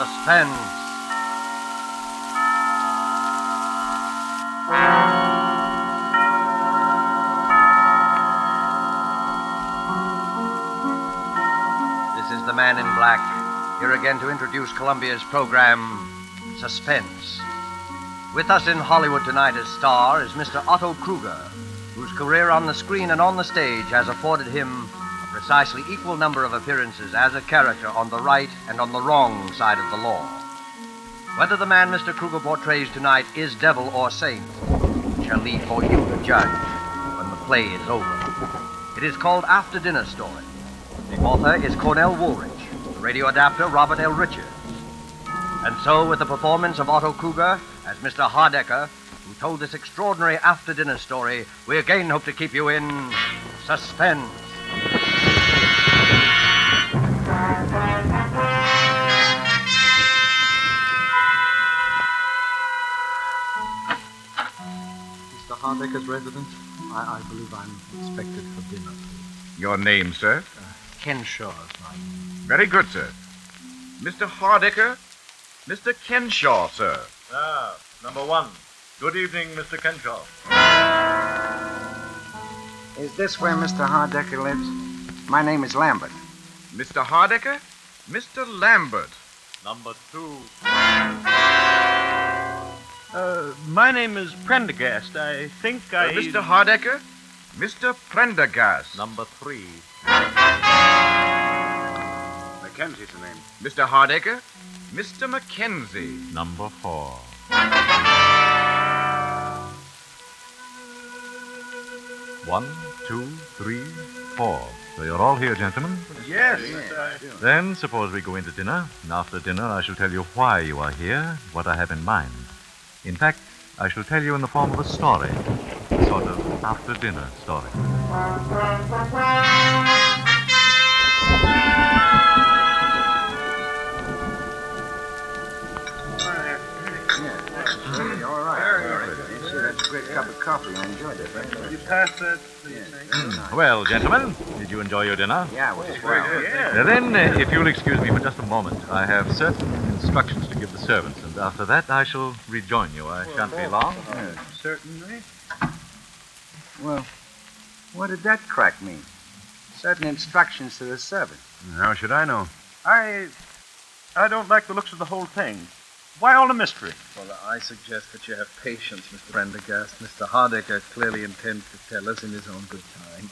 Suspense. This is the Man in Black, here again to introduce Columbia's program, Suspense. With us in Hollywood tonight as star is Mr. Otto Krueger, whose career on the screen and on the stage has afforded him a precisely equal number of appearances as a character on the right and on the wrong side of the law. Whether the man Mr. Krueger portrays tonight is devil or saint shall leave for you to judge when the play is over. It is called After Dinner Story. The author is Cornell Woolrich, the radio adapter Robert L. Richards. And so, with the performance of Otto Krueger as Mr. Hardecker, who told this extraordinary after-dinner story, we again hope to keep you in suspense. Mr. Hardecker's residence? I believe I'm expected for dinner. Your name, sir? Kenshaw is my name. Very good, sir. Mr. Hardecker? Mr. Kenshaw, sir. Ah, number one. Good evening, Mr. Kenshaw. Is this where Mr. Hardecker lives? My name is Lambert. Mr. Hardecker? Mr. Lambert. Number two. My name is Prendergast. I think Mr. Hardecker? Mr. Prendergast. Number three. Mackenzie's the name. Mr. Hardecker? Mr. Mackenzie. Number four. One, two, three, four. So you're all here, gentlemen? Yes. Then suppose we go into dinner. And after dinner, I shall tell you why you are here, what I have in mind. In fact, I shall tell you in the form of a story. A sort of after-dinner story. All right. That's a great cup of coffee. I enjoyed it. You pass that, please. Well, gentlemen, did you enjoy your dinner? Yeah, it was swell. Then, if you'll excuse me for just a moment, I have certain instructions to give the servants, and after that I shall rejoin you. I shan't be long. Certainly. Well, what did that crack mean? Certain instructions to the servant. How should I know? I don't like the looks of the whole thing. Why all the mystery? Well, I suggest that you have patience, Mr. Prendergast. Mr. Hardecker clearly intends to tell us in his own good time.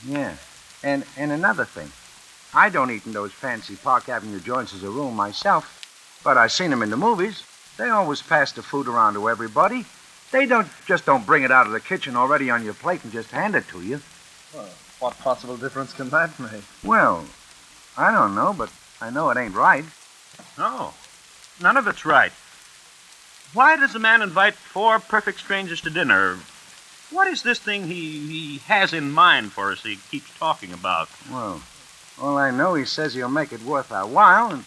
Yeah. And another thing. I don't eat in those fancy Park Avenue joints as a rule myself, but I've seen them in the movies. They always pass the food around to everybody. They don't bring it out of the kitchen already on your plate and just hand it to you. Well, what possible difference can that make? Well, I don't know, but I know it ain't right. No. None of it's right. Why does a man invite four perfect strangers to dinner? What is this thing he has in mind for us he keeps talking about? Well, all I know, he says he'll make it worth our while, and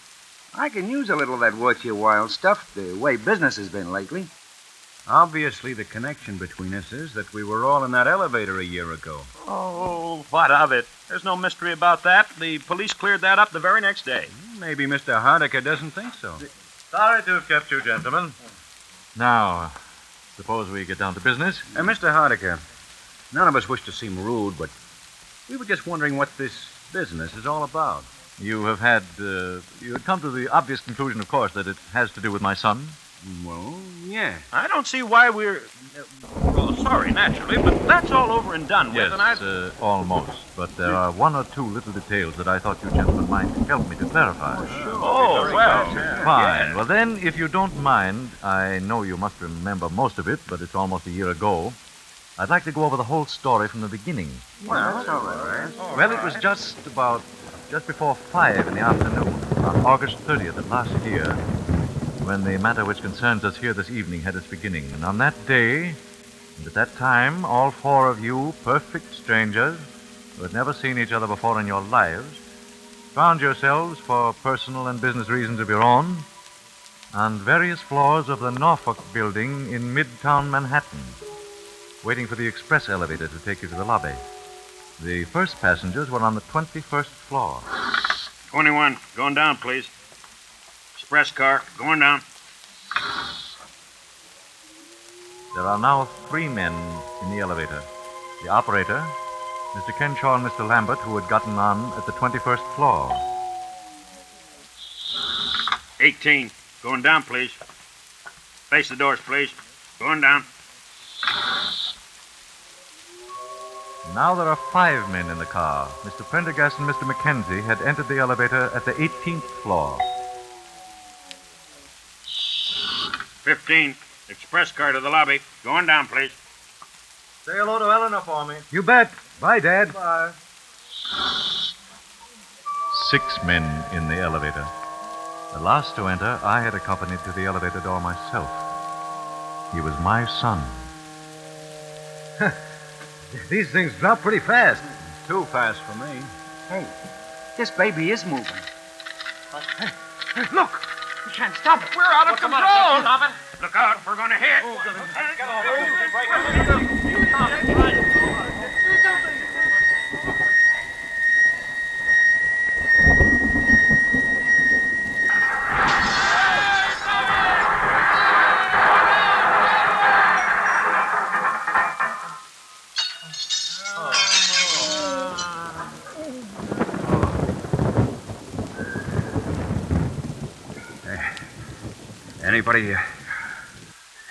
I can use a little of that worth your while stuff, the way business has been lately. Obviously, the connection between us is that we were all in that elevator a year ago. Oh, what of it? There's no mystery about that. The police cleared that up the very next day. Maybe Mr. Hardecker doesn't think so. Sorry to have kept you, gentlemen. Now, suppose we get down to business. Mr. Hardecker, none of us wish to seem rude, but we were just wondering what this business is all about. You had come to the obvious conclusion, of course, that it has to do with my son. Well, yeah. I don't see why we're... well, sorry, naturally, but that's all over and done with, Yes, and I... almost. But there are one or two little details that I thought you gentlemen might help me to clarify. Oh, well... Fine. Well, then, if you don't mind, I know you must remember most of it, but it's almost a year ago. I'd like to go over the whole story from the beginning. Well, that's all right. Well, it was just before 5 in the afternoon, on August 30th of last year, when the matter which concerns us here this evening had its beginning. And on that day, and at that time, all four of you, perfect strangers, who had never seen each other before in your lives, found yourselves, for personal and business reasons of your own, on various floors of the Norfolk building in Midtown Manhattan, waiting for the express elevator to take you to the lobby. The first passengers were on the 21st floor. 21. Going down, please. Express car, going down. There are now 3 men in the elevator. The operator, Mr. Kenshaw and Mr. Lambert, who had gotten on at the 21st floor. 18. Going down, please. Face the doors, please. Going down. Now there are 5 men in the car. Mr. Prendergast and Mr. Mackenzie had entered the elevator at the 18th floor. 15. Express car to the lobby. Going down, please. Say hello to Eleanor for me. You bet. Bye, Dad. Bye. 6 men in the elevator. The last to enter, I had accompanied to the elevator door myself. He was my son. These things drop pretty fast. Too fast for me. Hey, this baby is moving. Look! We can't stop it. We're out of control! Stop it! Look out, we're going to hit!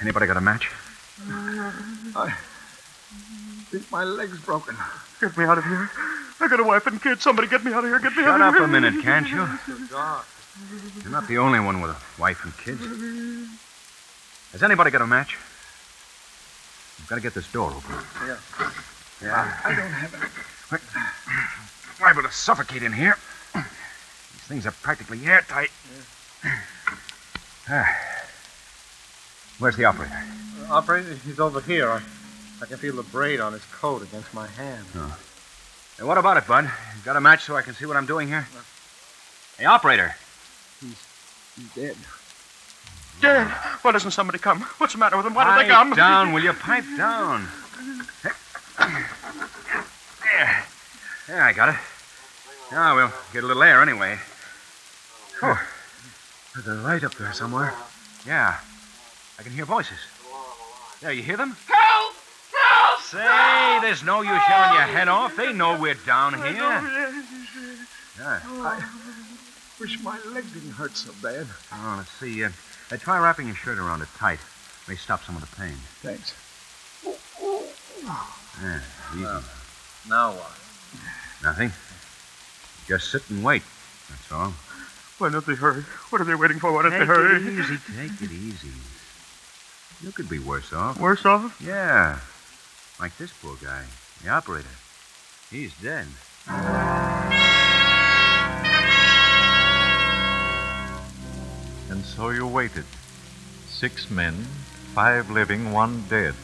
Anybody got a match? I think my leg's broken. Get me out of here. I got a wife and kids. Somebody get me out of here. Get me out Shut of up here. a minute, can't you? You're not the only one with a wife and kids. Has anybody got a match? We've got to get this door open. Yeah. I don't have it. We're liable to suffocate in here. These things are practically airtight. Where's the operator? Operator, he's over here. I can feel the braid on his coat against my hand. Oh. Hey, what about it, Bud? You got a match so I can see what I'm doing here? Hey, operator. He's dead. Dead. Why doesn't somebody come? What's the matter with them? Why don't they come? Pipe down, will you? Pipe down. There, I got it. Now we'll get a little air anyway. Oh, there's a light up there somewhere. Yeah, I can hear voices. There, you hear them? Help! Help! Say, there's no use yelling your head off. They know we're down here. Yeah. I wish my leg didn't hurt so bad. Oh, let's see. Try wrapping your shirt around it tight. May stop some of the pain. Thanks. Yeah, easy. Now what? Nothing. Just sit and wait. That's all. Why don't they hurry? What are they waiting for? Why don't they Take hurry? it easy. Take it easy. You could be worse off. Worse off? Yeah. Like this poor guy, the operator. He's dead. And so you waited. 6 men, 5 living, 1 dead.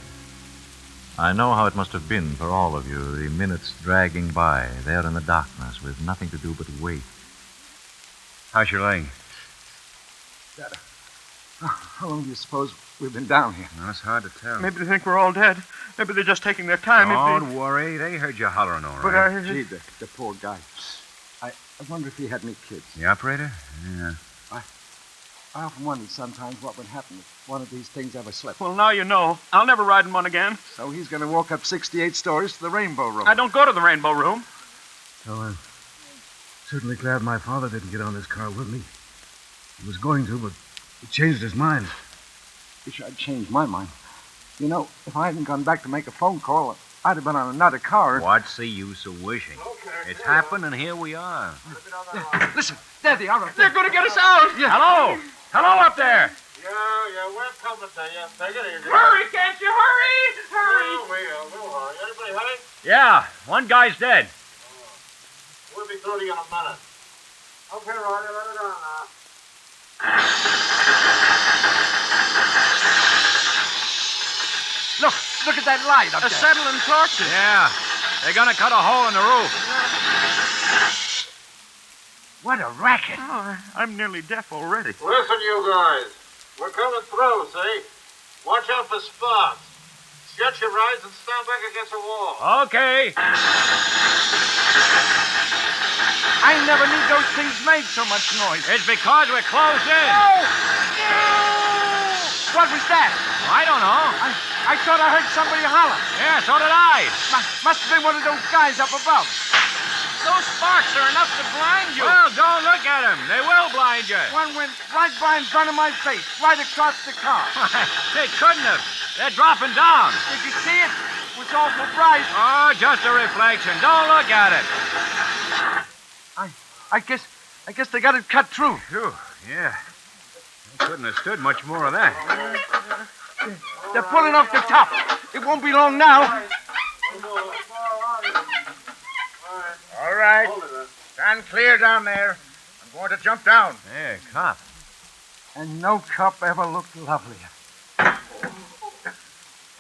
I know how it must have been for all of you, the minutes dragging by, there in the darkness, with nothing to do but wait. How's your leg? How long do you suppose we've been down here? Well, it's hard to tell. Maybe they think we're all dead. Maybe they're just taking their time. Don't worry. They heard you hollering all right. Gee, the poor guy. I wonder if he had any kids. The operator? Yeah. I often wondered sometimes what would happen if one of these things ever slipped. Well, now you know. I'll never ride in one again. So he's going to walk up 68 stories to the Rainbow Room. I don't go to the Rainbow Room. So I'm certainly glad my father didn't get on this car with me. He was going to, but he changed his mind. Wish I'd changed my mind. You know, if I hadn't gone back to make a phone call, I'd have been on another car. What's the use of wishing? It's happened, and here we are. Listen, there they are up They're there. going to get us out. Yeah. Hello! Hello up there! Yeah, we're coming to you. Take it easy. Hurry, can't you? Hurry! Hurry! We'll hurry. Anybody heading? Yeah, one guy's dead. We'll be through to you in a minute. Okay, Roger, let it on now. Look at that light up there. Acetylene torches. Yeah, they're gonna cut a hole in the roof. What a racket. Oh, I'm nearly deaf already. Listen, you guys. We're coming through, see? Watch out for spots. Get your rides and stand back against the wall. Okay. I never knew those things made so much noise. It's because we're closed in. No! What was that? I don't know. I thought I heard somebody holler. Yeah, so did I. Must have been one of those guys up above. Those sparks are enough to blind you. Well, don't look at them. They will blind you. One went right by in front of my face, right across the car. They couldn't have. They're dropping down. Did you see it? It was awful bright. Oh, just a reflection. Don't look at it. I guess they got it cut through. Phew, yeah. I couldn't have stood much more of that. They're pulling off the top. It won't be long now. All right. Stand clear down there. I'm going to jump down. Yeah, cop. And no cop ever looked lovelier.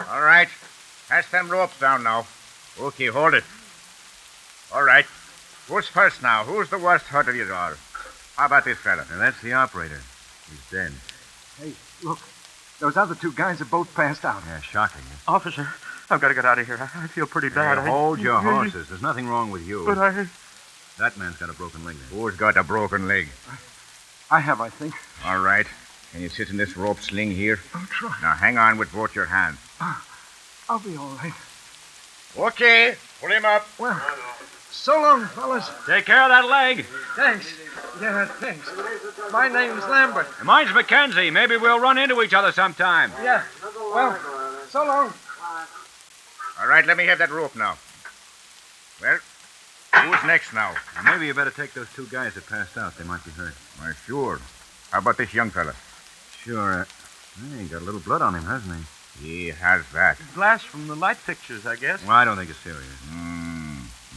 All right. Pass them ropes down now. Okay, hold it. All right. Who's first now? Who's the worst hurt of you all? How about this fella? Now, that's the operator. He's dead. Hey, look. Those other two guys are both passed out. Yeah, shocking. Officer, I've got to get out of here. I feel pretty bad. Hey, hold your horses. There's nothing wrong with you. But That man's got a broken leg there. Who's got a broken leg? I have, I think. All right. Can you sit in this rope sling here? I'll try. Now, hang on with both your hands. I'll be all right. Okay. Pull him up. Well, so long, fellas. Take care of that leg. Thanks. Yeah, thanks. My name's Lambert. Mine's Mackenzie. Maybe we'll run into each other sometime. Yeah. Well, so long. All right, let me have that rope now. Well, who's next now? Now, maybe you better take those two guys that passed out. They might be hurt. Why, sure. How about this young fella? Sure. He got a little blood on him, hasn't he? He has that. glass from the light fixtures, I guess. Well, I don't think it's serious.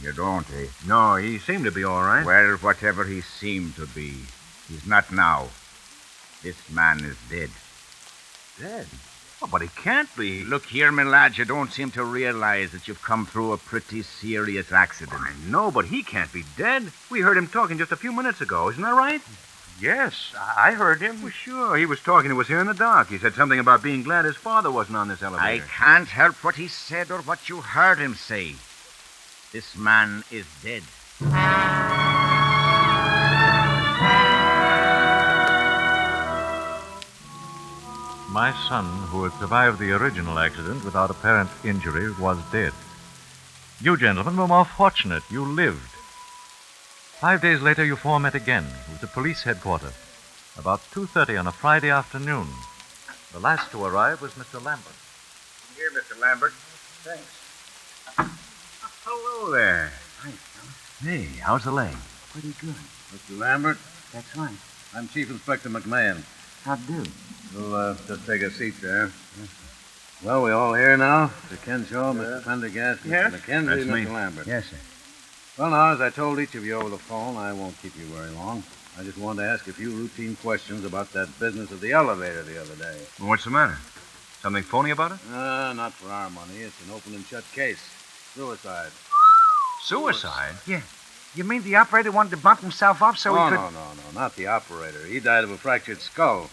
You don't, eh? No, he seemed to be all right. Well, whatever he seemed to be, he's not now. This man is dead. Dead? Oh, but he can't be. Look here, my lad, you don't seem to realize that you've come through a pretty serious accident. I know, but he can't be dead. We heard him talking just a few minutes ago. Isn't that right? Yes, I heard him. Well, sure. He was talking to us here in the dock. He said something about being glad his father wasn't on this I elevator. can't help what he said or what you heard him say. This man is dead. My son, who had survived the original accident without apparent injury, was dead. You gentlemen were more fortunate. You lived. 5 days later, you four met again. It was the police headquarters. About 2:30 on a Friday afternoon. The last to arrive was Mr. Lambert. Here, Mr. Lambert. Thanks. Hello there. Hey, how's the leg? Pretty good. Mr. Lambert, That's right. I'm Chief Inspector McMahon. How do? We'll just take a seat there. Well, we all here now? Mr. Kenshaw, Mr. Prendergast, Mr. Yes. McKenzie, That's me. Mr. Lambert. Yes, sir. Well, now, as I told each of you over the phone, I won't keep you very long. I just wanted to ask a few routine questions about that business of the elevator the other day. Well, what's the matter? Something phony about it? Not for our money. It's an open and shut case. Suicide. Suicide? Yeah. You mean the operator wanted to bump himself up so he could... No, not the operator. He died of a fractured skull.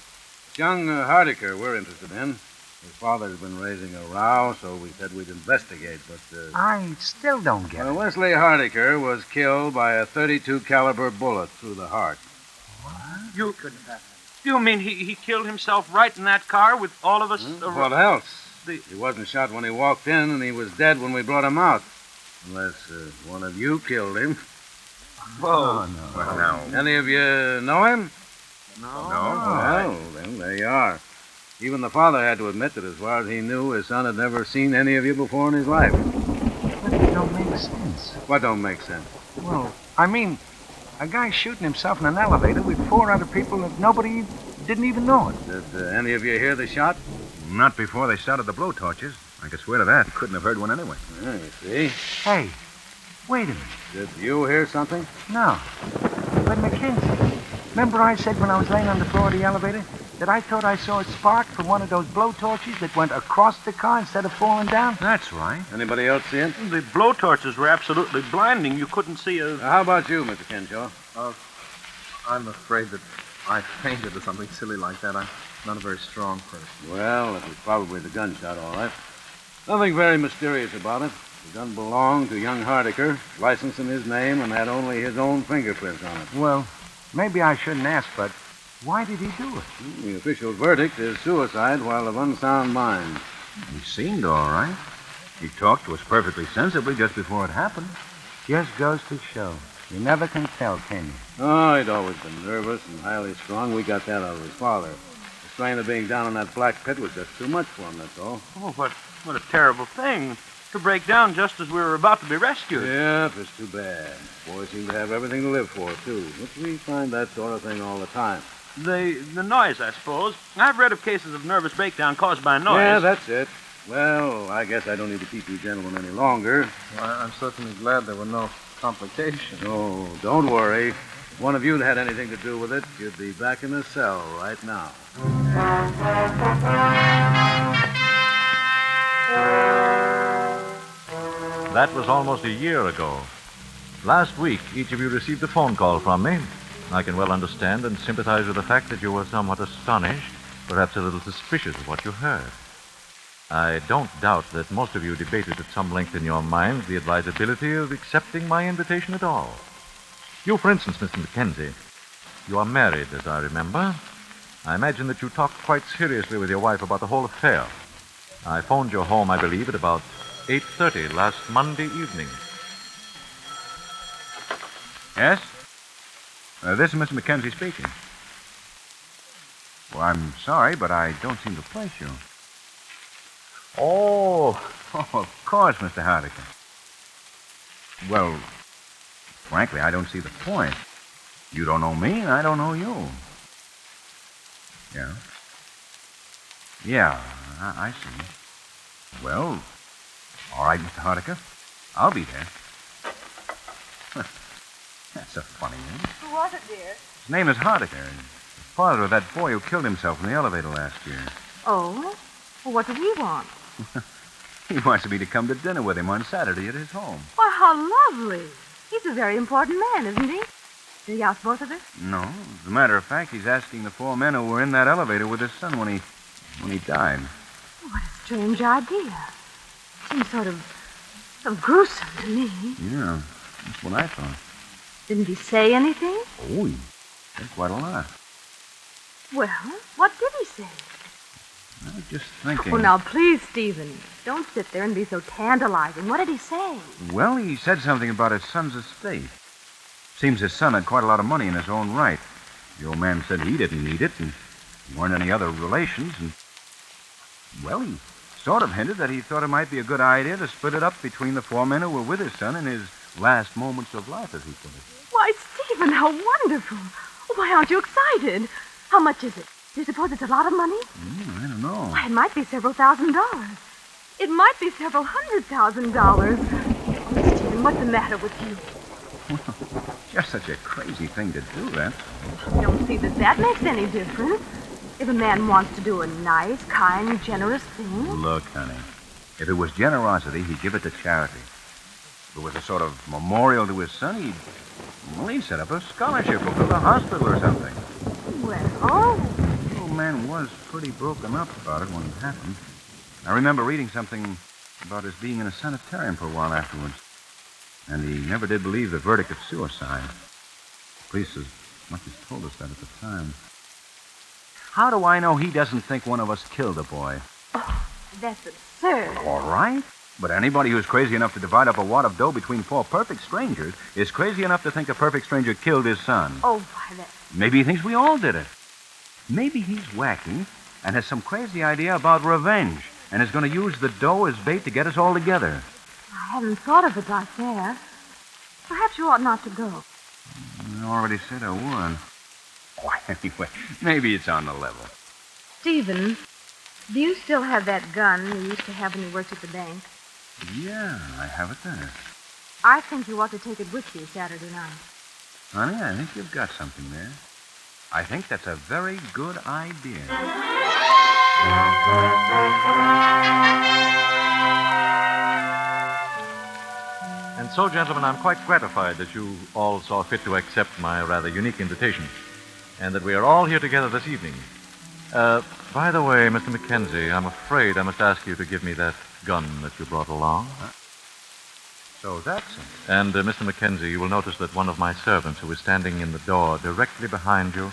It's young Hardiker we're interested in. His father's been raising a row, so we said we'd investigate, but... I still don't get it. Wesley Hardiker was killed by a .32 caliber bullet through the heart. You mean he killed himself right in that car with all of us? What else? He wasn't shot when he walked in, and he was dead when we brought him out. Unless one of you killed him. Whoa. Well, now. Any of you know him? No. Well, then there you are. Even the father had to admit that as far as he knew, his son had never seen any of you before in his life. But it don't make sense. What don't make sense? Well, I mean, a guy shooting himself in an elevator with 4 other people that nobody didn't even know it. Did any of you hear the shot? Not before they started the blowtorches. I could swear to that. Couldn't have heard one anyway. Yeah, you see. Hey, wait a minute. Did you hear something? No. But Mackenzie, remember I said when I was laying on the floor of the elevator that I thought I saw a spark from one of those blowtorches that went across the car instead of falling down? That's right. Anybody else see it? The blowtorches were absolutely blinding. You couldn't see a... How about you, Mr. Kenshaw? I'm afraid that I fainted or something silly like that. I'm not a very strong person. Well, it was probably the gunshot, all right. Nothing very mysterious about it. The gun belonged to young Hardiker, licensed in his name, and had only his own fingerprints on it. Well, maybe I shouldn't ask, but why did he do it? The official verdict is suicide while of unsound mind. He seemed all right. He talked to us perfectly sensibly just before it happened. Just goes to show. You never can tell, can you? Oh, he'd always been nervous and highly strung. We got that out of his father. The strain of being down in that black pit was just too much for him, that's all. Oh, what a terrible thing. To break down just as we were about to be rescued. Yep, it's too bad. Boys seem to have everything to live for, too. But we find that sort of thing all the time. The noise, I suppose. I've read of cases of nervous breakdown caused by noise. Yeah, that's it. Well, I guess I don't need to keep you gentlemen any longer. Well, I'm certainly glad there were no complications. Oh, don't worry. If one of you had anything to do with it, you'd be back in the cell right now. That was almost a year ago. Last week, each of you received a phone call from me. I can well understand and sympathize with the fact that you were somewhat astonished, perhaps a little suspicious of what you heard. I don't doubt that most of you debated at some length in your minds the advisability of accepting my invitation at all. You, for instance, Mr. Mackenzie, you are married, as I remember. I imagine that you talked quite seriously with your wife about the whole affair. I phoned your home, I believe, at about 8:30 last Monday evening. Yes? This is Mr. Mackenzie speaking. Well, I'm sorry, but I don't seem to place you. Oh, of course, Mr. Hardiker. Well, frankly, I don't see the point. You don't know me, and I don't know you. Yeah? Yeah, I see. Well, all right, Mr. Hardiker. I'll be there. That's a funny name. Who was it, dear? His name is Hardiker. The father of that boy who killed himself in the elevator last year. Oh? Well, what does he want? He wants me to come to dinner with him on Saturday at his home. Why, how lovely. He's a very important man, isn't he? Did he ask both of us? No. As a matter of fact, he's asking the 4 men who were in that elevator with his son when he died. What a strange idea. Seems sort of gruesome to me. Yeah, that's what I thought. Didn't he say anything? Oh, he said quite a lot. Well, what did he say? I was just thinking. Oh, now, please, Stephen, don't sit there and be so tantalizing. What did he say? Well, he said something about his son's estate. Seems his son had quite a lot of money in his own right. The old man said he didn't need it, and there weren't any other relations, and... Well, he sort of hinted that he thought it might be a good idea to split it up between the 4 men who were with his son in his last moments of life, as he put it. Why, Stephen, how wonderful. Why aren't you excited? How much is it? Do you suppose it's a lot of money? I don't know. Why, it might be several $1,000s. It might be several $100,000. Oh, Stephen, what's the matter with you? Just such a crazy thing to do, that. I don't see that makes any difference. If a man wants to do a nice, kind, generous thing. Look, honey, if it was generosity, he'd give it to charity. If it was a sort of memorial to his son, he'd set up a scholarship or build a hospital or something. Well, The old man was pretty broken up about it when it happened. I remember reading something about his being in a sanitarium for a while afterwards. And he never did believe the verdict of suicide. The police must have told us that at the time. How do I know he doesn't think one of us killed the boy? oh, that's absurd. All right. But anybody who's crazy enough to divide up a wad of dough between 4 perfect strangers is crazy enough to think a perfect stranger killed his son. Oh, why, that... Maybe he thinks we all did it. Maybe he's wacky and has some crazy idea about revenge and is going to use the dough as bait to get us all together. I hadn't thought of it like that. Perhaps you ought not to go. I already said I would. Oh, anyway, maybe it's on the level. Stephen, do you still have that gun you used to have when you worked at the bank? Yeah, I have it there. I think you ought to take it with you Saturday night. Honey, I think you've got something there. I think that's a very good idea. And so, gentlemen, I'm quite gratified that you all saw fit to accept my rather unique invitation, and that we are all here together this evening. By the way, Mr. Mackenzie, I'm afraid I must ask you to give me that gun that you brought along. So that's it. And, Mr. Mackenzie, you will notice that one of my servants who is standing in the door directly behind you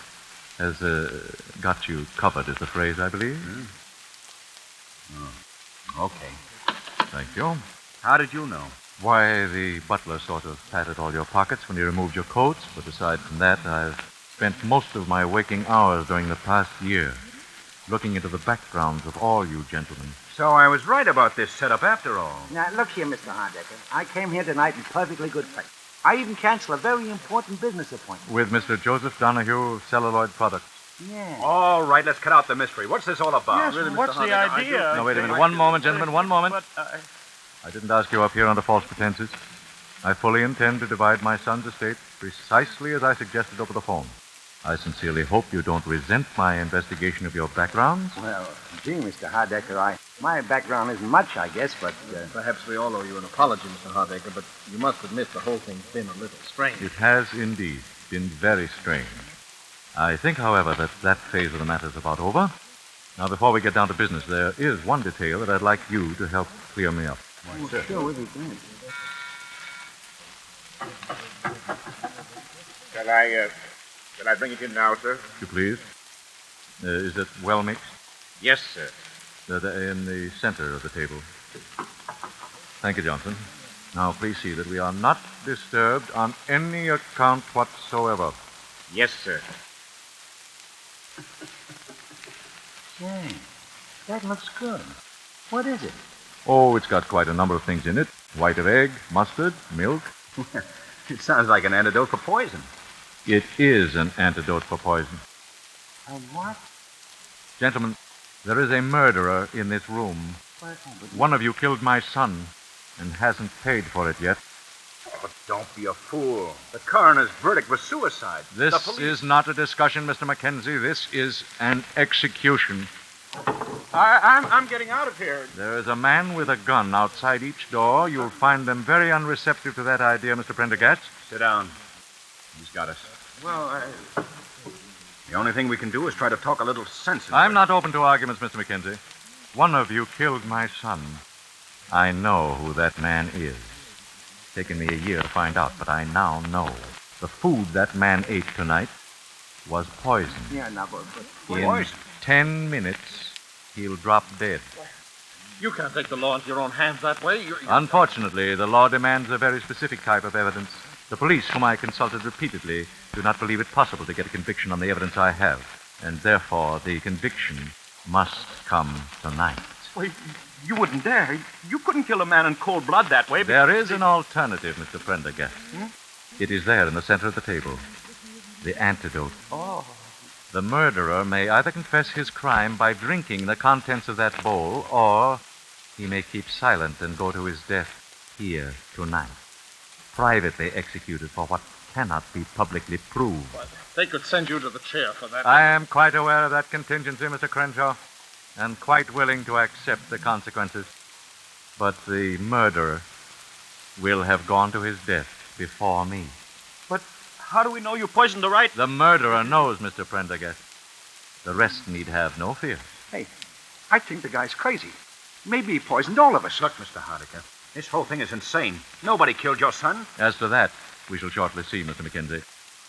has got you covered, is the phrase, I believe. Okay. Thank you. How did you know? Why, the butler sort of patted all your pockets when he removed your coats, but aside from that, I've spent most of my waking hours during the past year looking into the backgrounds of all you gentlemen. So I was right about this setup after all. Now, look here, Mr. Hardecker. I came here tonight in perfectly good faith. I even canceled a very important business appointment. With Mr. Joseph Donahue of Celluloid Products. Yeah. All right, let's cut out the mystery. What's this all about? Yes, what's the idea? Now, wait a minute. One moment, gentlemen, one moment. I didn't ask you up here under false pretenses. I fully intend to divide my son's estate precisely as I suggested over the phone. I sincerely hope you don't resent my investigation of your backgrounds. Well, gee, Mr. Hardecker, my background isn't much, I guess, but... Perhaps we all owe you an apology, Mr. Hardecker, but you must admit the whole thing's been a little strange. It has indeed been very strange. I think, however, that phase of the matter is about over. Now, before we get down to business, there is one detail that I'd like you to help clear me up. Sure, we'll be glad. Shall I bring it in now, sir? If you please. Is it well mixed? Yes, sir. In the center of the table. Thank you, Johnson. Now, please see that we are not disturbed on any account whatsoever. Yes, sir. Say, that looks good. What is it? Oh, it's got quite a number of things in it. White of egg, mustard, milk. It sounds like an antidote for poison. It is an antidote for poison. And what? Gentlemen, there is a murderer in this room. One of you killed my son and hasn't paid for it yet. Oh, don't be a fool. The coroner's verdict was suicide. This is not a discussion, Mr. Mackenzie. This is an execution. I'm getting out of here. There is a man with a gun outside each door. You'll find them very unreceptive to that idea, Mr. Prendergast. Sit down. He's got us. Well, The only thing we can do is try to talk a little sense into I'm it. not open to arguments, Mr. Mackenzie. One of you killed my son. I know who that man is. It's taken me a year to find out, but I now know. The food that man ate tonight was poison. Yeah, no, but In 10 minutes, he'll drop dead. you can't take the law into your own hands that way. Unfortunately, the law demands a very specific type of evidence. The police, whom I consulted repeatedly, do not believe it possible to get a conviction on the evidence I have. And therefore, the conviction must come tonight. Well, you wouldn't dare. You couldn't kill a man in cold blood that way. There is an alternative, Mr. Prendergast. It is there in the center of the table. The antidote. Oh. The murderer may either confess his crime by drinking the contents of that bowl, or he may keep silent and go to his death here tonight. Privately executed for what cannot be publicly proved. But they could send you to the chair for that. I am quite aware of that contingency, Mr. Crenshaw, and quite willing to accept the consequences. But the murderer will have gone to his death before me. But how do we know you poisoned the right? The murderer knows, Mr. Prendergast. The rest need have no fear. hey, I think the guy's crazy. Maybe he poisoned all of us. Look, Mr. Hardiker, this whole thing is insane. Nobody killed your son. As to that, we shall shortly see, Mr. Mackenzie.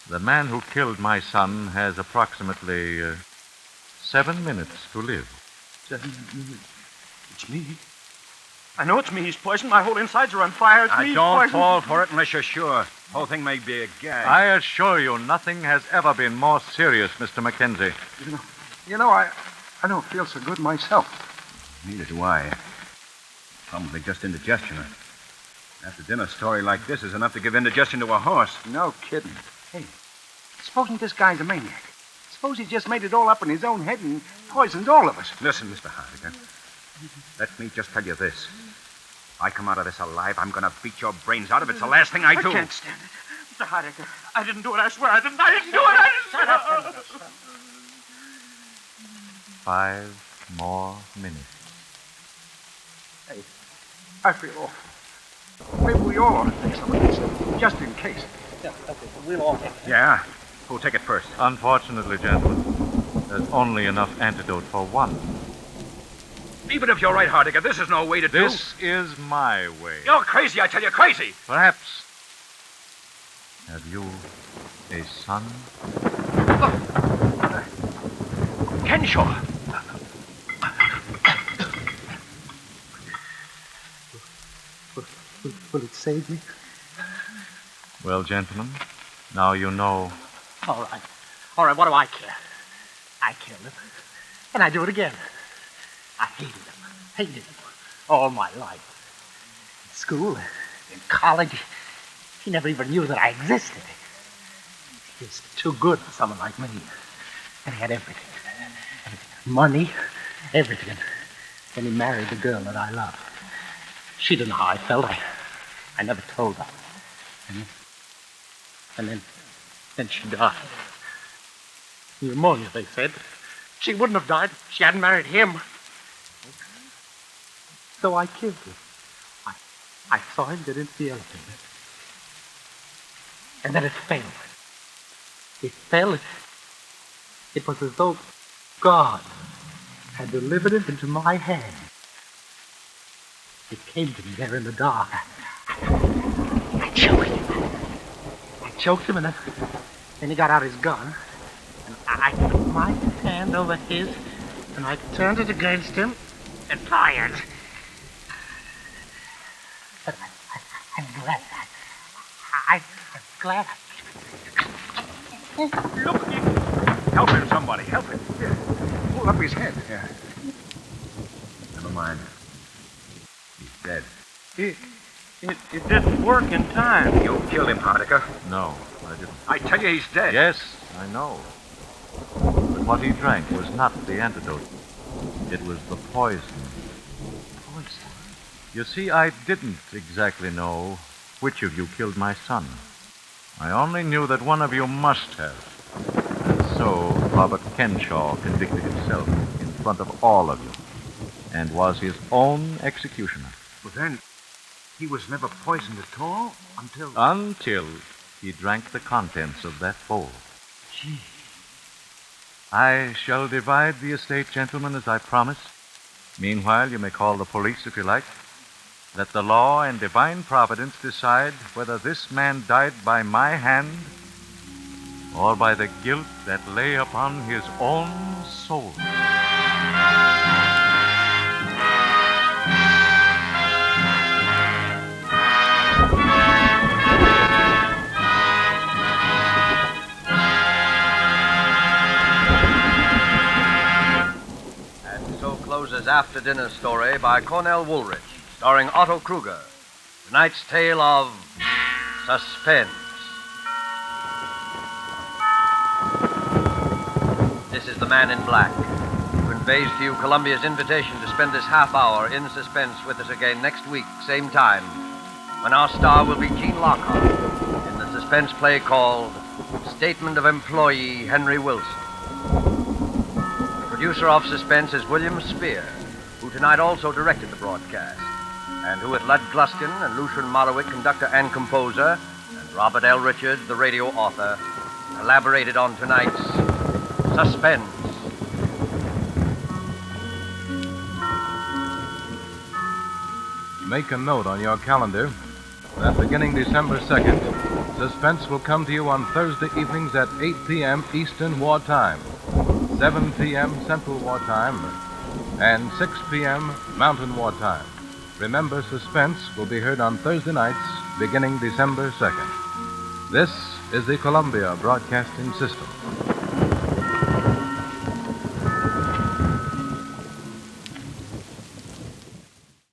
The man who killed my son has approximately 7 minutes to live. 7 minutes. It's me. I know it's me he's poisoned. My whole insides are on fire. It's me he's Don't poisoned. fall for it unless you're sure. The whole thing may be a gag. I assure you, nothing has ever been more serious, Mr. Mackenzie. I don't feel so good myself. Neither do I. Probably just indigestion. After dinner, a story like this is enough to give indigestion to a horse. No kidding. Hey, supposing this guy's a maniac. Suppose he just made it all up in his own head and poisoned all of us. Listen, Mr. Hardiker. Let me just tell you this. If I come out of this alive, I'm going to beat your brains out if it's the last thing I do. I can't stand it. Mr. Hardiker, I didn't do it. I swear I didn't. I didn't do it. I didn't. Shut up. 5 more minutes. Hey, I feel awful. Maybe we all ought to take some of this, just in case. Yeah, okay, we'll all take it. Yeah? Who'll take it first? Unfortunately, gentlemen, there's only enough antidote for one. Even if you're right, Hardiker, this is no way to do. This is my way. You're crazy, I tell you, crazy. Perhaps. Have you a son? Kenshaw. Will it save me? Well, gentlemen, now you know. All right. All right, what do I care? I killed him. And I do it again. I hated him all my life. In school, in college, he never even knew that I existed. He was too good for someone like me. And he had everything. Money, everything. Then he married the girl that I loved. She didn't know how I felt. I never told her. And then she died. Pneumonia, they said. She wouldn't have died if she hadn't married him. So I killed him. I saw him get into the elevator. And then it failed. It fell. It was as though God had delivered it into my hand. It came to me there in the dark. I choked him, and then he got out his gun. And I put my hand over his, and I turned it against him and fired. But I'm glad. I'm glad. Look, help him, somebody, help him. Here, pull up his head. Here. Never mind. He's dead. It didn't work in time. You killed him, Hardiker. No, I didn't. I tell you, he's dead. Yes, I know. But what he drank was not the antidote. It was the poison. Poison? You see, I didn't exactly know which of you killed my son. I only knew that one of you must have. And so Robert Kenshaw convicted himself in front of all of you and was his own executioner. But then, he was never poisoned at all until... Until he drank the contents of that bowl. Gee. I shall divide the estate, gentlemen, as I promised. Meanwhile, you may call the police if you like. Let the law and divine providence decide whether this man died by my hand or by the guilt that lay upon his own soul. And so closes After Dinner Story by Cornell Woolrich, starring Otto Krueger. Tonight's tale of Suspense. This is the Man in Black, who conveys to you Columbia's invitation to spend this half hour in suspense with us again next week, same time, when our star will be Gene Lockhart in the suspense play called Statement of Employee Henry Wilson. The producer of Suspense is William Spear, who tonight also directed the broadcast, and who with Lud Gluskin and Lucian Morowick, conductor and composer, and Robert L. Richards, the radio author, collaborated on tonight's Suspense. Make a note on your calendar that beginning December 2nd, Suspense will come to you on Thursday evenings at 8 p.m. Eastern War Time, 7 p.m. Central War Time, and 6 p.m. Mountain War Time. Remember, Suspense will be heard on Thursday nights beginning December 2nd. This is the Columbia Broadcasting System.